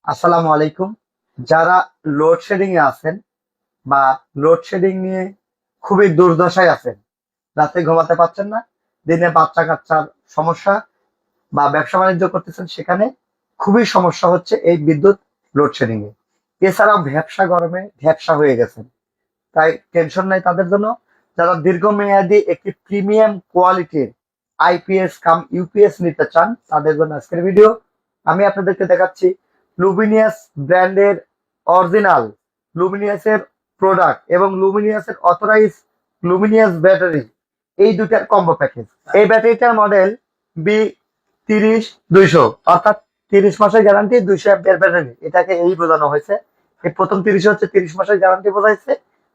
আসসালামু আলাইকুম। যারা লোডশেডিং এ আছেন বা লোডশেডিং নিয়ে খুবই দুর্দশায় আছেন, রাতে ঘুমাতে পারছেন না, দিনে বাচ্চা কাচ্চার সমস্যা বা ব্যবসা বাণিজ্য করতেছেন, সেখানে খুবই সমস্যা হচ্ছে এই বিদ্যুৎ লোডশেডিং এ। এছাড়াও ভ্যাপসা গরমে ভ্যাপসা হয়ে গেছেন, তাই টেনশন নাই তাদের জন্য। যারা দীর্ঘমেয়াদী একটি প্রিমিয়াম কোয়ালিটির আইপিএস কাম ইউপিএস নিতে চান, তাদের জন্য আজকের ভিডিও। আমি আপনাদেরকে দেখাচ্ছি লুমিনিয়াস ব্র্যান্ডের অরিজিনাল লুমিনিয়াসের প্রোডাক্ট এবং লুমিনিয়াসের অথরাইজ লুমিনিয়াস ব্যাটারি, এই দুটার কম্বো প্যাকেজ। এই ব্যাটারিটার মডেল B30-200, অর্থাৎ 30 মাসের গ্যারান্টি, 200 অ্যাম্পিয়ার ব্যাটারি। এটাকে এই বোঝানো হয়েছে। এই প্রথম 30 হচ্ছে 30 মাসের গ্যারান্টি বোঝাইছে,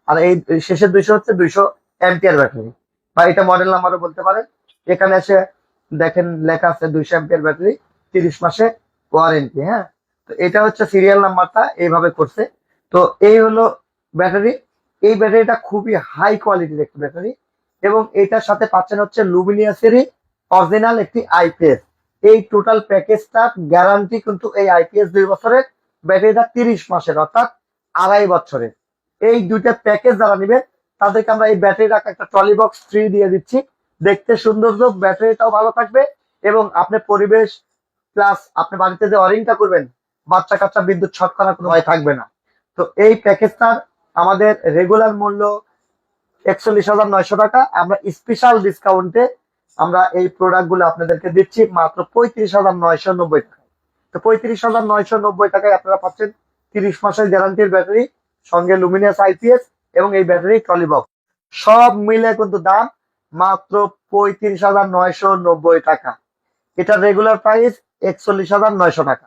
আর এই শেষের 200 হচ্ছে 200 অ্যাম্পিয়ার ব্যাটারি, বা এটা মডেল নাম্বারও বলতে পারেন। এখানে এসে দেখেন লেখা আছে 200 অ্যাম্পিয়ার ব্যাটারি, 30 মাসে ওয়ারেন্টি। হ্যাঁ, তো এটা হচ্ছে সিরিয়াল নাম্বারটা এইভাবে করছে। তো এই হলো ব্যাটারি। এই ব্যাটারিটা খুবই হাই কোয়ালিটির একটি ব্যাটারি, এবং এটার সাথে পাচ্ছেন হচ্ছে লুমিনিয়াসেরই অরিজিনাল একটি আইপিএস। এই টোটাল প্যাকেজটার গ্যারান্টি কিন্তু এই আইপিএস 2 বছরের, ব্যাটারিটা 30 মাসের, অর্থাৎ 2.5 বছরের। এই দুইটা প্যাকেজ যারা নিবে তাদেরকে আমরা এই ব্যাটারি রাখা একটা ট্রলি বক্স ফ্রি দিয়ে দিচ্ছি। দেখতে সৌন্দর্য, ব্যাটারিটাও ভালো থাকবে, এবং আপনি পরিবেশ প্লাস আপনি বাড়িতে যে ওয়ারিংটা করবেন, বাচ্চা কাচ্চা বিদ্যুৎ শর্ট করার কোনো ভয় থাকবে না। তো এই প্যাকেজটার আমাদের রেগুলার মূল্য 41,900 টাকা। আমরা স্পেশাল ডিসকাউন্টে আমরা এই প্রোডাক্ট গুলো আপনাদেরকে দিচ্ছি মাত্র 35,990 টাকা। তো 35,990 টাকায় আপনারা পাচ্ছেন 30 মাসের গ্যারান্টির ব্যাটারি, সঙ্গে লুমিনিয়াস আইপিএস এবং এই ব্যাটারি ট্রলি বক্স। সব মিলে কিন্তু দাম মাত্র 35,990 টাকা। এটার রেগুলার প্রাইস 41,900 টাকা।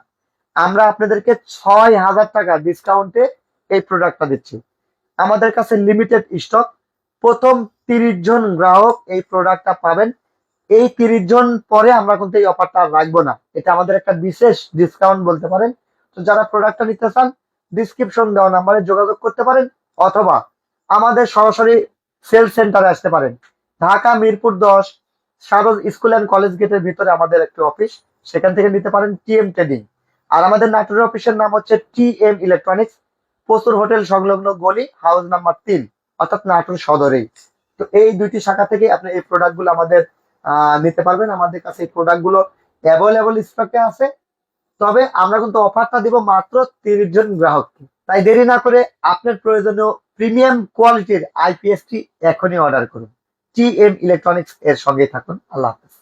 আমরা আপনাদেরকে 6,000 টাকা ডিসকাউন্টে এই প্রোডাক্টটা দিচ্ছি। আমাদের কাছে লিমিটেড স্টক। প্রথম 30 জন গ্রাহক এই প্রোডাক্টটা পাবেন। এই 30 জন পরে আমরা কিন্তু এই অফারটা রাখবো না, এটা আমাদের একটা বিশেষ ডিসকাউন্ট বলতে পারেন। তো যারা প্রোডাক্টটা নিতে চান, ডিসক্রিপশন দেওয়া নাম্বারে যোগাযোগ করতে পারেন, অথবা আমাদের সরাসরি সেল সেন্টারে আসতে পারেন। ঢাকা মিরপুর 10 সারজ স্কুল অ্যান্ড কলেজ গেটের ভিতরে আমাদের একটি অফিস, সেখান থেকে নিতে পারেন টিএম ট্রেডিং। আর আমাদের নাটোরের অফিসের নাম হচ্ছে টিএম ইলেকট্রনিক্স, প্রচুর হোটেল সংলগ্ন গলি, হাউস নাম্বার 3, অর্থাৎ নাটোর সদরেই। তো এই দুইটি শাখা থেকে আপনি এই প্রোডাক্ট গুলো আমাদের নিতে পারবেন। আমাদের কাছে এই প্রোডাক্ট গুলো অ্যাভেলেবল স্টকে আছে। তবে আমরা কিন্তু অফারটা দিব মাত্র 30 জন গ্রাহককে। তাই দেরি না করে আপনার প্রয়োজনীয় প্রিমিয়াম কোয়ালিটির আইপিএসটি এখনই অর্ডার করুন। টিএম ইলেকট্রনিক্স এর সঙ্গে থাকুন। আল্লাহ হাফেজ।